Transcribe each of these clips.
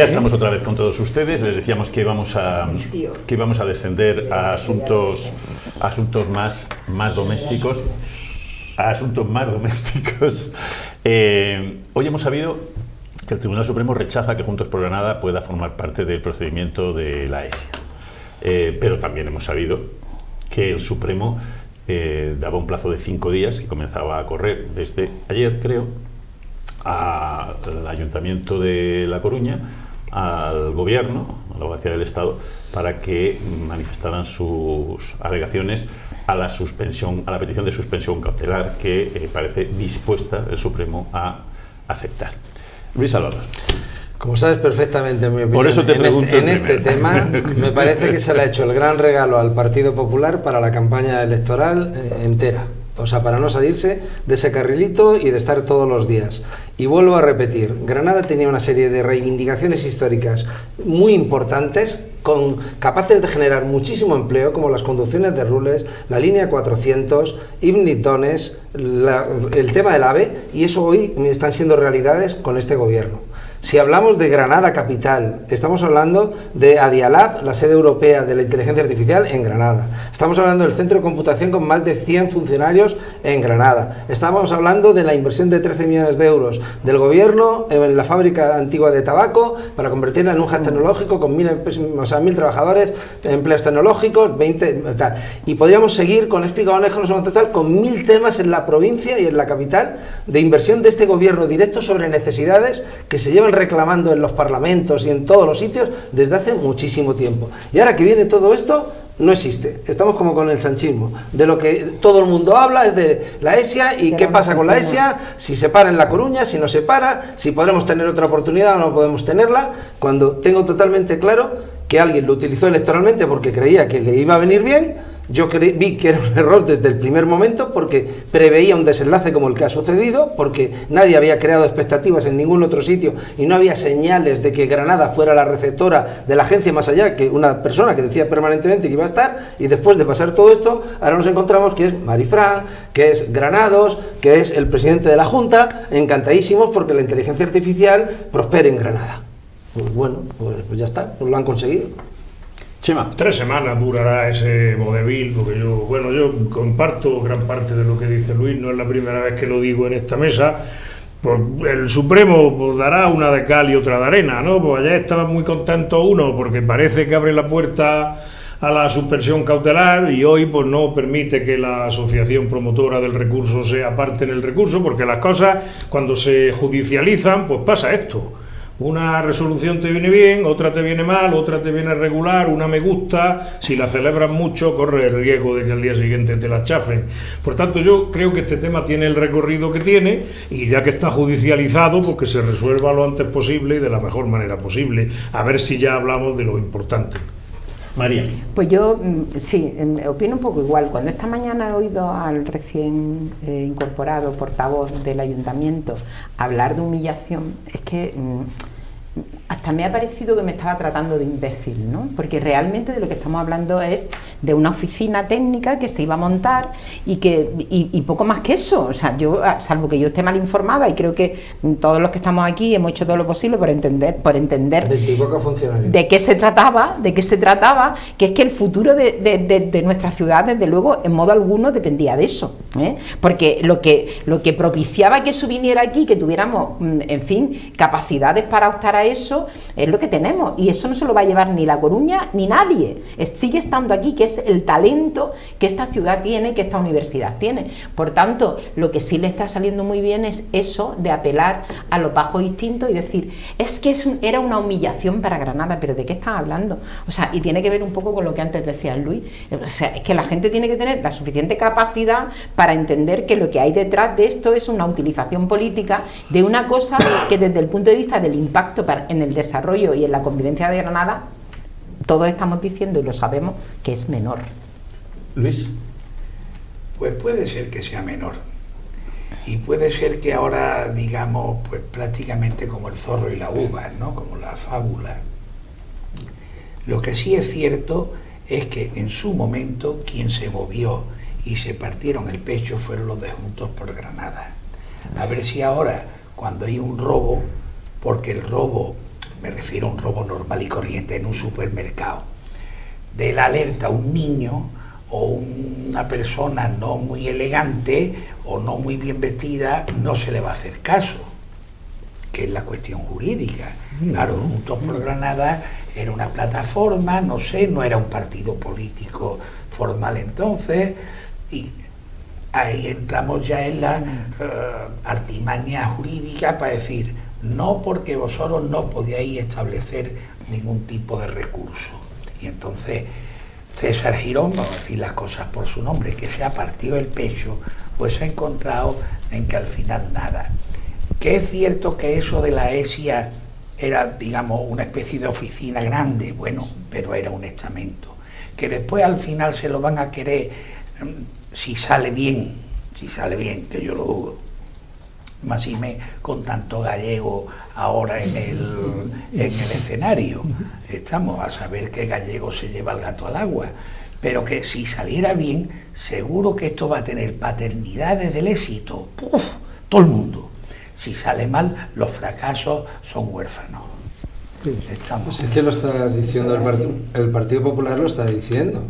Ya estamos otra vez con todos ustedes. Les decíamos que íbamos a descender a asuntos más domésticos. Hoy hemos sabido que el Tribunal Supremo rechaza que Juntos por Granada pueda formar parte del procedimiento de la ESIA. Pero también hemos sabido que el Supremo daba un plazo de 5 días que comenzaba a correr desde ayer, creo, al Ayuntamiento de La Coruña, al Gobierno, a la Abogacía del Estado, para que manifestaran sus alegaciones a la petición de suspensión cautelar que parece dispuesta el Supremo a aceptar. Luis Salvador. Como sabes perfectamente, en mi opinión, por eso te pregunto en este tema, me parece que se le ha hecho el gran regalo al Partido Popular para la campaña electoral entera. O sea, para no salirse de ese carrilito y de estar todos los días. Y vuelvo a repetir, Granada tenía una serie de reivindicaciones históricas muy importantes, capaces de generar muchísimo empleo, como las conducciones de Rules, la línea 400, Ibnitones, el tema del AVE, y eso hoy están siendo realidades con este gobierno. Si hablamos de Granada capital, estamos hablando de Adialab, la sede europea de la inteligencia artificial en Granada. Estamos hablando del centro de computación con más de 100 funcionarios en Granada. Estamos hablando de la inversión de 13 millones de euros del gobierno en la fábrica antigua de tabaco para convertirla en un hub tecnológico con 1.000 trabajadores, empleos tecnológicos, 20 tal. Y podríamos seguir con espigones, con 1.000 temas en la provincia y en la capital de inversión de este gobierno directo sobre necesidades que se llevan reclamando en los parlamentos y en todos los sitios desde hace muchísimo tiempo. Y ahora que viene todo esto, no existe. Estamos como con el sanchismo. De lo que todo el mundo habla es de la ESIA y qué pasa con la ESIA, si se para en La Coruña, si no se para, si podremos tener otra oportunidad o no podemos tenerla, cuando tengo totalmente claro que alguien lo utilizó electoralmente porque creía que le iba a venir bien. Yo vi que era un error desde el primer momento porque preveía un desenlace como el que ha sucedido, porque nadie había creado expectativas en ningún otro sitio y no había señales de que Granada fuera la receptora de la agencia, más allá que una persona que decía permanentemente que iba a estar. Y después de pasar todo esto, ahora nos encontramos que es Marifran, que es Granados, que es el presidente de la Junta, encantadísimos porque la inteligencia artificial prospere en Granada. Pues bueno, pues ya está, pues lo han conseguido. Chema. 3 semanas durará ese vodevil, porque yo comparto gran parte de lo que dice Luis, no es la primera vez que lo digo en esta mesa. Pues el Supremo pues dará una de cal y otra de arena, ¿no? Pues allá estaban muy contentos uno porque parece que abre la puerta a la suspensión cautelar y hoy pues no permite que la asociación promotora del recurso sea parte en el recurso, porque las cosas cuando se judicializan pues pasa esto. Una resolución te viene bien, otra te viene mal, otra te viene regular, una me gusta, si la celebras mucho corre el riesgo de que al día siguiente te la chafen. Por tanto, yo creo que este tema tiene el recorrido que tiene y ya que está judicializado, pues que se resuelva lo antes posible y de la mejor manera posible. A ver si ya hablamos de lo importante. María. Pues yo sí, opino un poco igual. Cuando esta mañana he oído al recién incorporado portavoz del ayuntamiento hablar de humillación, es que hasta me ha parecido que me estaba tratando de imbécil, ¿no? Porque realmente de lo que estamos hablando es de una oficina técnica que se iba a montar y poco más que eso. O sea, yo, salvo que yo esté mal informada, y creo que todos los que estamos aquí hemos hecho todo lo posible por entender de qué se trataba, que es que el futuro de nuestra ciudad, desde luego, en modo alguno dependía de eso, ¿eh? Porque lo que propiciaba que eso viniera aquí, que tuviéramos, en fin, capacidades para optar a eso, es lo que tenemos, y eso no se lo va a llevar ni La Coruña ni nadie. Sigue estando aquí, que es el talento que esta ciudad tiene, que esta universidad tiene. Por tanto, lo que sí le está saliendo muy bien es eso de apelar a los bajos instintos y decir, es que era una humillación para Granada. ¿Pero de qué están hablando? O sea, y tiene que ver un poco con lo que antes decía Luis. O sea, es que la gente tiene que tener la suficiente capacidad para entender que lo que hay detrás de esto es una utilización política de una cosa que desde el punto de vista del impacto en el desarrollo y en la convivencia de Granada, todos estamos diciendo y lo sabemos que es menor. Luis. Pues puede ser que sea menor y puede ser que ahora digamos pues prácticamente como el zorro y la uva, ¿no? Como la fábula. Lo que sí es cierto es que en su momento quien se movió y se partieron el pecho fueron los de Juntos por Granada. A ver si ahora, cuando hay un robo, porque el robo me refiero a un robo normal y corriente en un supermercado, de la alerta a un niño o una persona no muy elegante o no muy bien vestida, no se le va a hacer caso, que es la cuestión jurídica. Claro, Juntos por Granada era una plataforma, no sé, no era un partido político formal entonces, y ahí entramos ya en la artimaña jurídica para decir, no, porque vosotros no podíais establecer ningún tipo de recurso. Y entonces César Girón, vamos a decir las cosas por su nombre, que se ha partido el pecho, pues se ha encontrado en que al final nada. Que es cierto que eso de la ESIA era, digamos, una especie de oficina grande, bueno, pero era un estamento. Que después al final se lo van a querer, si sale bien, que yo lo dudo. Máxime con tanto gallego ahora en el escenario. Estamos a saber que Gallego se lleva el gato al agua, pero que si saliera bien, seguro que esto va a tener paternidades del éxito. ¡Puf! Todo el mundo. Si sale mal, los fracasos son huérfanos. Estamos. Pues es que lo está diciendo el Partido Popular, lo está diciendo,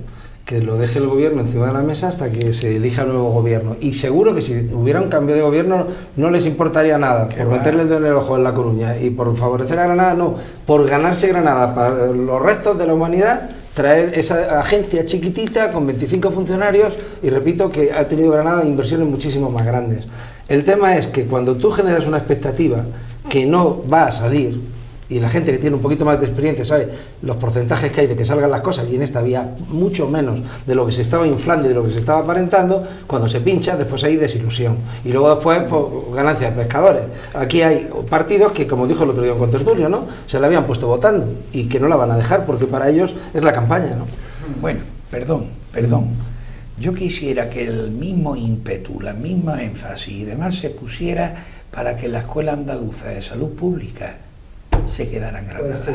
que lo deje el gobierno encima de la mesa hasta que se elija el nuevo gobierno. Y seguro que si hubiera un cambio de gobierno no les importaría nada por meterle el dedo en el ojo en La Coruña y por favorecer a Granada, no, por ganarse Granada para los restos de la humanidad, traer esa agencia chiquitita con 25 funcionarios y repito que ha tenido Granada inversiones muchísimo más grandes. El tema es que cuando tú generas una expectativa que no va a salir, y la gente que tiene un poquito más de experiencia sabe los porcentajes que hay de que salgan las cosas, y en esta había mucho menos de lo que se estaba inflando y de lo que se estaba aparentando, cuando se pincha después hay desilusión y luego después pues, ganancias de pescadores. Aquí hay partidos que, como dijo el otro día con Tertulio, ¿no?, se la habían puesto votando y que no la van a dejar porque para ellos es la campaña, ¿no? Bueno, perdón. Yo quisiera que el mismo ímpetu, la misma énfasis y demás se pusiera para que la Escuela Andaluza de Salud Pública se quedaran en Granada. Pues sí,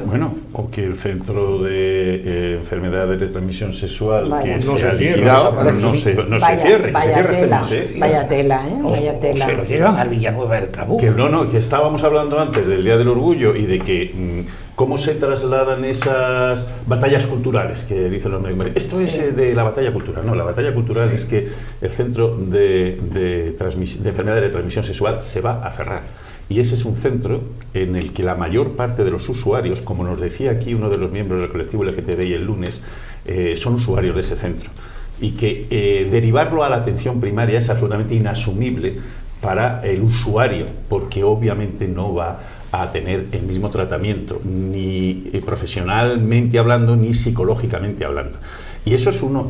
bueno, o que el centro de enfermedades de transmisión sexual que no se ha cierre, liquidado no se cierre, que se cierre este mes, ¿eh? Vaya tela, vaya tela. O se lo llevan al Villanueva del Trabuco. Que estábamos hablando antes del Día del Orgullo y de que cómo se trasladan esas batallas culturales que dicen los medios. Esto es de la batalla cultural. No, la batalla cultural es que el centro de enfermedades de transmisión sexual se va a cerrar. Y ese es un centro en el que la mayor parte de los usuarios, como nos decía aquí uno de los miembros del colectivo LGTBI el lunes, son usuarios de ese centro. Y que derivarlo a la atención primaria es absolutamente inasumible para el usuario, porque obviamente no va a tener el mismo tratamiento, ni profesionalmente hablando, ni psicológicamente hablando. Y ese es uno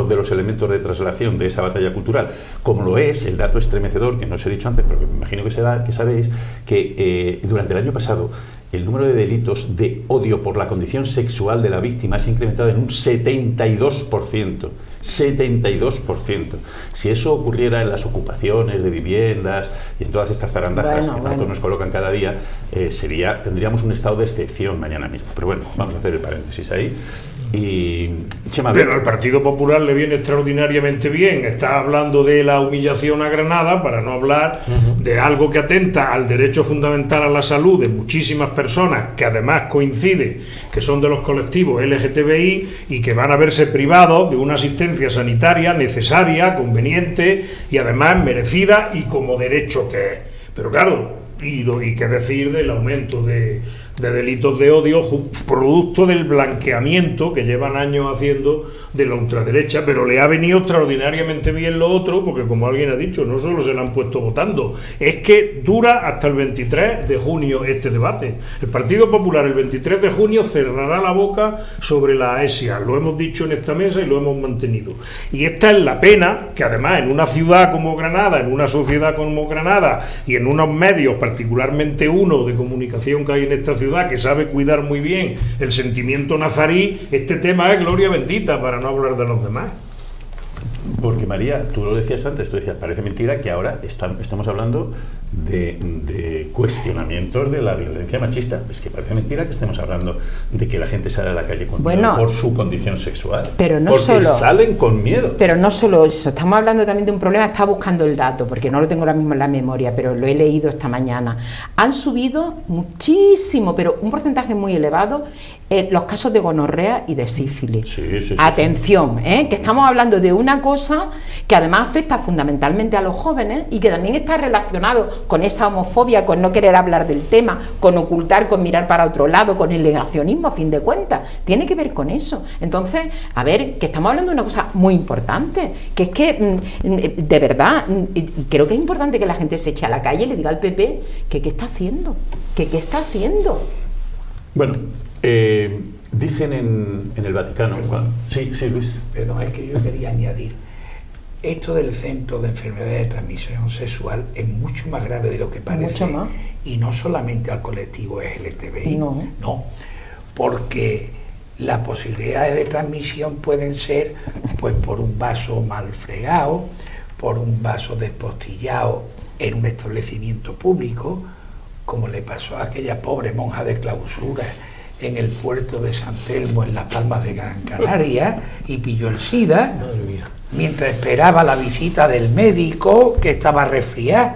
de los elementos de traslación de esa batalla cultural, como lo es el dato estremecedor, que no os he dicho antes, pero que me imagino que sabéis, que durante el año pasado el número de delitos de odio por la condición sexual de la víctima se ha incrementado en un 72%. 72%. Si eso ocurriera en las ocupaciones de viviendas y en todas estas zarandajas que tanto nos colocan cada día, tendríamos un estado de excepción mañana mismo. Pero bueno, vamos a hacer el paréntesis ahí. Y Chema, pero al Partido Popular le viene extraordinariamente bien. Está hablando de la humillación a Granada, para no hablar de algo que atenta al derecho fundamental a la salud de muchísimas personas, que además coincide que son de los colectivos LGTBI y que van a verse privados de una asistencia sanitaria necesaria, conveniente y además merecida y como derecho que es. Pero claro, y qué decir del aumento de delitos de odio producto del blanqueamiento que llevan años haciendo de la ultraderecha, pero le ha venido extraordinariamente bien lo otro, porque como alguien ha dicho, no solo se la han puesto votando, es que dura hasta el 23 de junio este debate. El Partido Popular el 23 de junio cerrará la boca sobre la ESIA, lo hemos dicho en esta mesa y lo hemos mantenido. Y esta es la pena, que además en una ciudad como Granada, en una sociedad como Granada y en unos medios, particularmente uno de comunicación que hay en esta ciudad, que sabe cuidar muy bien el sentimiento nazarí, este tema es gloria bendita, para no hablar de los demás. Porque María, tú lo decías antes, tú decías, parece mentira que ahora estamos hablando de cuestionamientos de la violencia machista. Es que parece mentira que estemos hablando de que la gente sale a la calle con miedo por su condición sexual. Pero no porque solo, salen con miedo. Pero no solo eso, estamos hablando también de un problema, estaba buscando el dato, porque no lo tengo ahora mismo en la memoria, pero lo he leído esta mañana. Han subido muchísimo, pero un porcentaje muy elevado, los casos de gonorrea y de sífilis. Sí, Atención, que estamos hablando de una cosa que además afecta fundamentalmente a los jóvenes y que también está relacionado con esa homofobia, con no querer hablar del tema, con ocultar, con mirar para otro lado, con el negacionismo, a fin de cuentas. Tiene que ver con eso. Entonces, a ver, que estamos hablando de una cosa muy importante, que es que, de verdad, creo que es importante que la gente se eche a la calle y le diga al PP que qué está haciendo, que qué está haciendo. Bueno, dicen en el Vaticano... Sí, Luis. Perdón, es que yo quería añadir. Esto del Centro de Enfermedades de Transmisión Sexual es mucho más grave de lo que parece. Mucho más. Y no solamente al colectivo LGTBI. No, porque las posibilidades de transmisión pueden ser pues por un vaso mal fregado, por un vaso despostillado en un establecimiento público, como le pasó a aquella pobre monja de clausura en el puerto de San Telmo, en las Palmas de Gran Canaria, y pilló el SIDA, mientras esperaba la visita del médico, que estaba resfriado,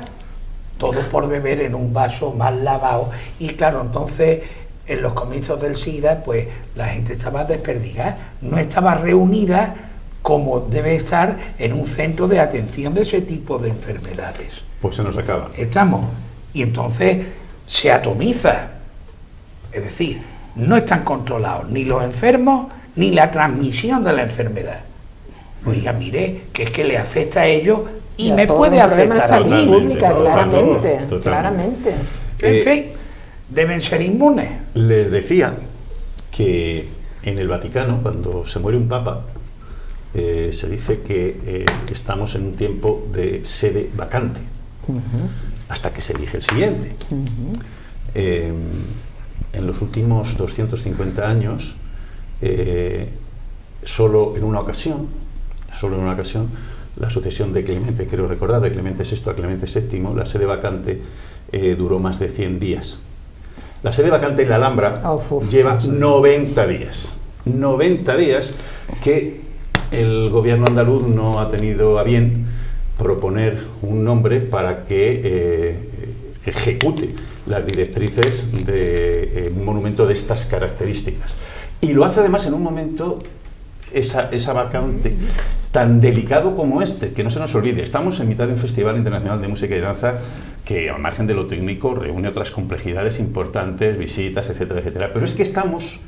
todo por beber en un vaso mal lavado. Y claro, entonces, en los comienzos del SIDA, pues la gente estaba desperdigada, no estaba reunida como debe estar en un centro de atención de ese tipo de enfermedades. Pues se nos acaba. Estamos. Y entonces se atomiza. Es decir, no están controlados ni los enfermos ni la transmisión de la enfermedad. Oiga, mire, que es que le afecta a ellos y me puede afectar a mí. Pública, claramente. En fin, deben ser inmunes. Les decía que en el Vaticano, cuando se muere un papa, se dice que estamos en un tiempo de sede vacante, hasta que se elige el siguiente. En los últimos 250 años, solo en una ocasión, la sucesión de Clemente, creo recordar, de Clemente VI a Clemente VII, la sede vacante duró más de 100 días. La sede vacante en la Alhambra lleva 90 días. 90 días que el gobierno andaluz no ha tenido a bien proponer un nombre para que ejecute las directrices de un monumento de estas características. Y lo hace además en un momento, esa vacante, tan delicado como este, que no se nos olvide, estamos en mitad de un Festival Internacional de Música y Danza que, al margen de lo técnico, reúne otras complejidades importantes, visitas, etcétera, etcétera. Pero es que estamos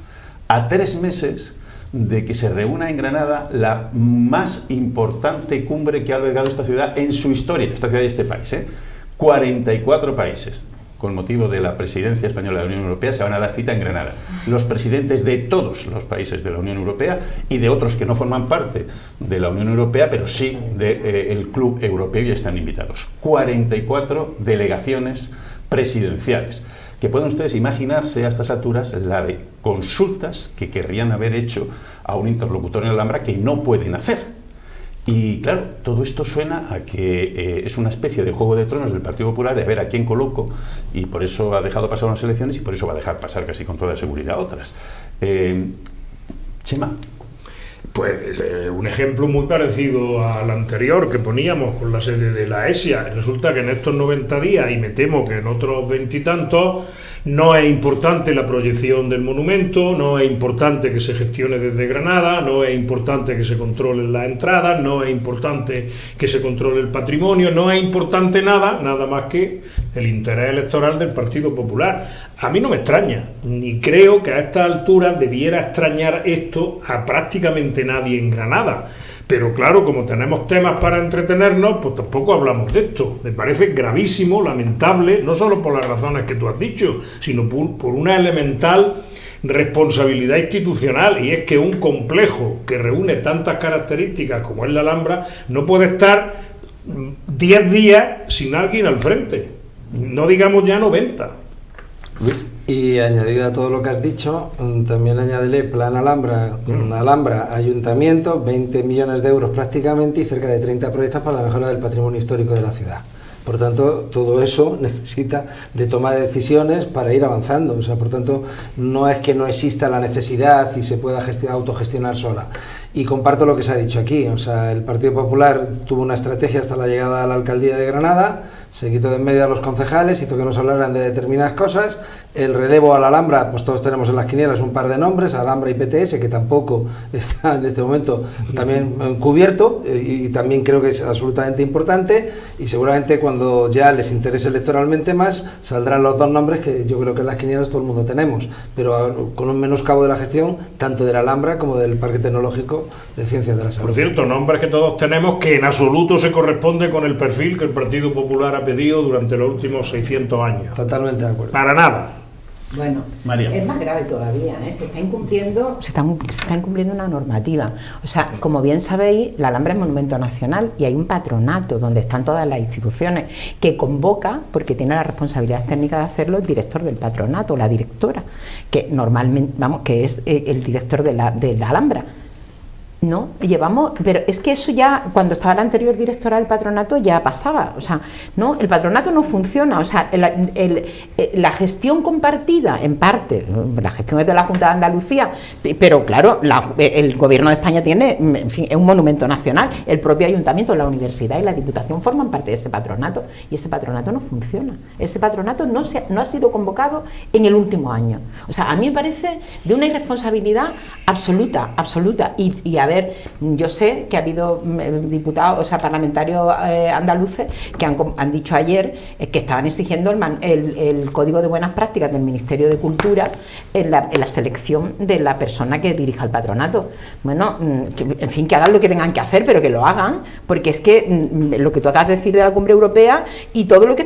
a 3 meses de que se reúna en Granada la más importante cumbre que ha albergado esta ciudad en su historia, esta ciudad y este país. 44 países, con motivo de la presidencia española de la Unión Europea, se van a dar cita en Granada. Los presidentes de todos los países de la Unión Europea y de otros que no forman parte de la Unión Europea, pero sí del Club Europeo, ya están invitados. 44 delegaciones presidenciales, que pueden ustedes imaginarse a estas alturas la de consultas que querrían haber hecho a un interlocutor en la Alhambra que no pueden hacer. Y claro, todo esto suena a que es una especie de juego de tronos del Partido Popular, de a ver a quién coloco, y por eso ha dejado pasar unas elecciones y por eso va a dejar pasar casi con toda seguridad otras. Chema. Pues un ejemplo muy parecido al anterior que poníamos con la sede de la ESIA. Resulta que en estos 90 días, y me temo que en otros 20 y tantos, no es importante la proyección del monumento, no es importante que se gestione desde Granada, no es importante que se controlen las entradas, no es importante que se controle el patrimonio, no es importante nada más que el interés electoral del Partido Popular. A mí no me extraña, ni creo que a esta altura debiera extrañar esto a prácticamente nadie en Granada. Pero claro, como tenemos temas para entretenernos, pues tampoco hablamos de esto. Me parece gravísimo, lamentable, no solo por las razones que tú has dicho, sino por una elemental responsabilidad institucional, y es que un complejo que reúne tantas características como es la Alhambra no puede estar 10 días sin alguien al frente, no digamos ya 90. Luis. Y añadido a todo lo que has dicho, también añadiré plan Alhambra, Ayuntamiento, 20 millones de euros prácticamente y cerca de 30 proyectos para la mejora del patrimonio histórico de la ciudad. Por tanto, todo eso necesita de toma de decisiones para ir avanzando. O sea, por tanto, no es que no exista la necesidad y se pueda autogestionar sola. Y comparto lo que se ha dicho aquí. O sea, el Partido Popular tuvo una estrategia hasta la llegada a la alcaldía de Granada, se quitó de en medio a los concejales, hizo que nos hablaran de determinadas cosas. El relevo a la Alhambra, pues todos tenemos en las quinielas un par de nombres, Alhambra y PTS, que tampoco está en este momento también cubierto, y también creo que es absolutamente importante, y seguramente cuando ya les interese electoralmente más, saldrán los dos nombres que yo creo que en las quinielas todo el mundo tenemos, pero con un menoscabo de la gestión, tanto de la Alhambra como del Parque Tecnológico de Ciencias de la Salud. Por cierto, nombres que todos tenemos que en absoluto se corresponde con el perfil que el Partido Popular ha pedido durante los últimos 600 años. Totalmente de acuerdo. Para nada. Bueno, María. es más grave todavía, ¿eh? Se está incumpliendo una normativa. O sea, como bien sabéis, la Alhambra es monumento nacional y hay un patronato donde están todas las instituciones que convoca, porque tiene la responsabilidad técnica de hacerlo, el director del patronato, la directora, que normalmente, que es el director de la Alhambra. No, llevamos, pero es que eso ya, cuando estaba la anterior directora del patronato ya pasaba, o sea, no, el patronato no funciona, o sea, la gestión compartida, en parte, la gestión es de la Junta de Andalucía, pero claro, el gobierno de España tiene, en fin, es un monumento nacional, el propio ayuntamiento, la universidad y la diputación forman parte de ese patronato, y ese patronato no funciona, ese patronato no ha sido convocado en el último año, o sea, a mí me parece de una irresponsabilidad absoluta, y a ver, yo sé que ha habido diputados, o sea, parlamentarios andaluces que han dicho ayer que estaban exigiendo el código de buenas prácticas del Ministerio de Cultura en la selección de la persona que dirija el patronato. Bueno, en fin, que hagan lo que tengan que hacer, pero que lo hagan, porque es que lo que tú acabas de decir de la Cumbre Europea y todo lo que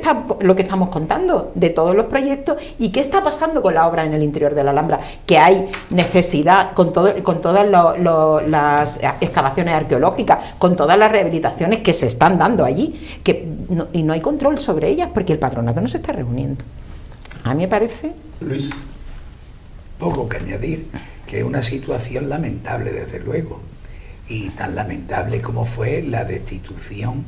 estamos contando, de todos los proyectos, y qué está pasando con la obra en el interior de la Alhambra, que hay necesidad con todas las excavaciones arqueológicas, con todas las rehabilitaciones que se están dando allí, y no hay control sobre ellas porque el patronato no se está reuniendo. A mí me parece... Luis. Poco que añadir, que es una situación lamentable, desde luego, y tan lamentable como fue la destitución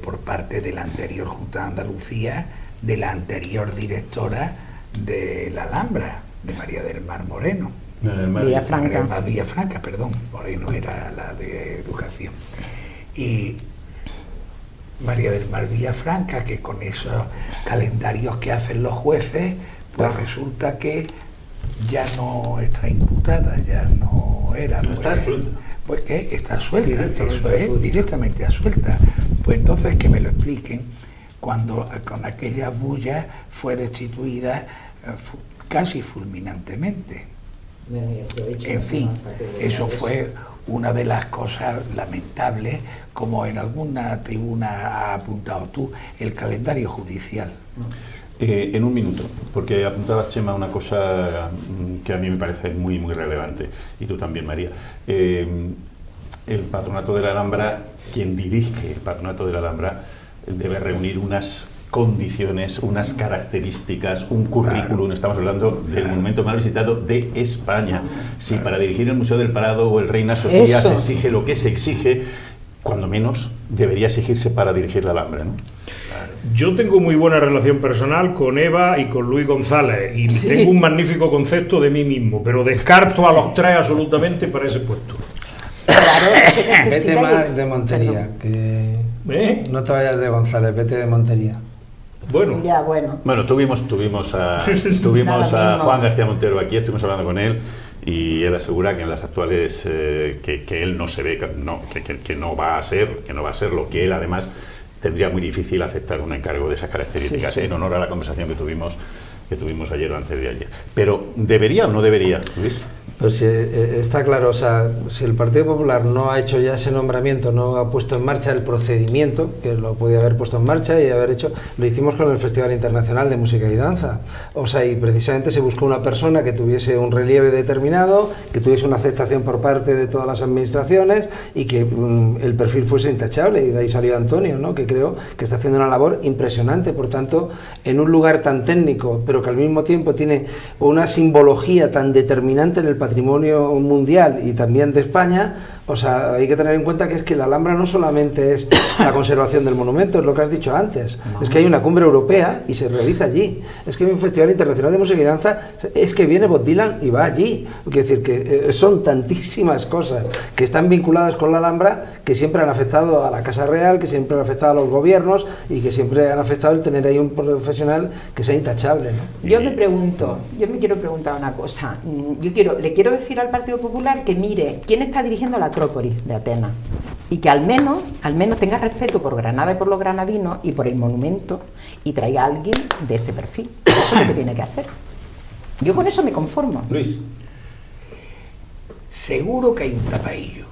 por parte de la anterior Junta de Andalucía, de la anterior directora de la Alhambra, de María del Mar Moreno. Villafranca, perdón, Moreno era la de Educación. Y María del Mar Villafranca, que con esos calendarios que hacen los jueces, pues resulta que ya no está imputada, ya no era. No está suelta. Pues que está suelta, eso es, directamente a suelta. Pues entonces que me lo expliquen, cuando con aquella bulla fue destituida casi fulminantemente. En fin, eso fue una de las cosas lamentables, como en alguna tribuna has apuntado tú, el calendario judicial. En un minuto, porque apuntabas, Chema, una cosa que a mí me parece muy, muy relevante, y tú también, María. El patronato de la Alhambra, quien dirige el patronato de la Alhambra, debe reunir unas condiciones, unas características, un currículum. Claro, estamos hablando del monumento más visitado de España. Si para dirigir el Museo del Prado o el Reina Sofía se exige lo que se exige, cuando menos debería exigirse para dirigir la Alhambra, ¿no? Yo tengo muy buena relación personal con Eva y con Luis González, y tengo un magnífico concepto de mí mismo, pero descarto a los tres absolutamente para ese puesto. Claro, vete más de Montería, que no te vayas de González, vete de Montería. Bueno, ya, bueno. Bueno, tuvimos a Juan García Montero aquí, estuvimos hablando con él, y él asegura que en las actuales que él no se ve, que no va a ser lo que él además tendría muy difícil aceptar un encargo de esas características, en honor a la conversación que tuvimos ayer o antes de ayer. Pero ¿debería o no debería, Luis? Pues está claro, o sea, si el Partido Popular no ha hecho ya ese nombramiento, no ha puesto en marcha el procedimiento, que lo podía haber puesto en marcha y haber hecho, lo hicimos con el Festival Internacional de Música y Danza. O sea, y precisamente se buscó una persona que tuviese un relieve determinado, que tuviese una aceptación por parte de todas las administraciones y que el perfil fuese intachable. Y de ahí salió Antonio, ¿no? Que creo que está haciendo una labor impresionante. Por tanto, en un lugar tan técnico, pero que al mismo tiempo tiene una simbología tan determinante en el patrimonio mundial y también de España, o sea, hay que tener en cuenta que es que la Alhambra no solamente es la conservación del monumento, es lo que has dicho antes, es que hay una cumbre europea y se realiza allí, es que hay un Festival Internacional de Música y Danza, es que viene Bob Dylan y va allí, quiero decir que son tantísimas cosas que están vinculadas con la Alhambra que siempre han afectado a la Casa Real, que siempre han afectado a los gobiernos y que siempre han afectado el tener ahí un profesional que sea intachable, ¿no? Yo me quiero preguntar una cosa. Le quiero decir al Partido Popular que mire quién está dirigiendo la Acrópolis de Atenas y que al menos tenga respeto por Granada y por los granadinos y por el monumento y traiga a alguien de ese perfil. Eso es lo que tiene que hacer. Yo con eso me conformo. Luis. Seguro que hay un tapaillo.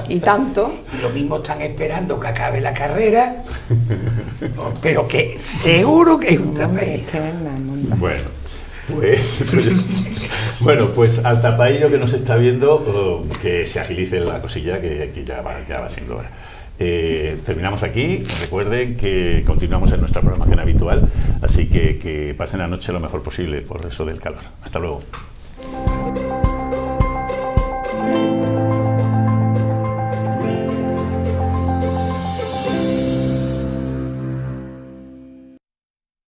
y tanto. Y lo mismo están esperando que acabe la carrera, pero que seguro que hay un tapaillo. Bueno, pues al tapaillo que nos está viendo, que se agilice la cosilla, que ya va siendo hora. Terminamos aquí. Recuerden que continuamos en nuestra programación habitual, así que pasen la noche lo mejor posible por eso del calor. Hasta luego.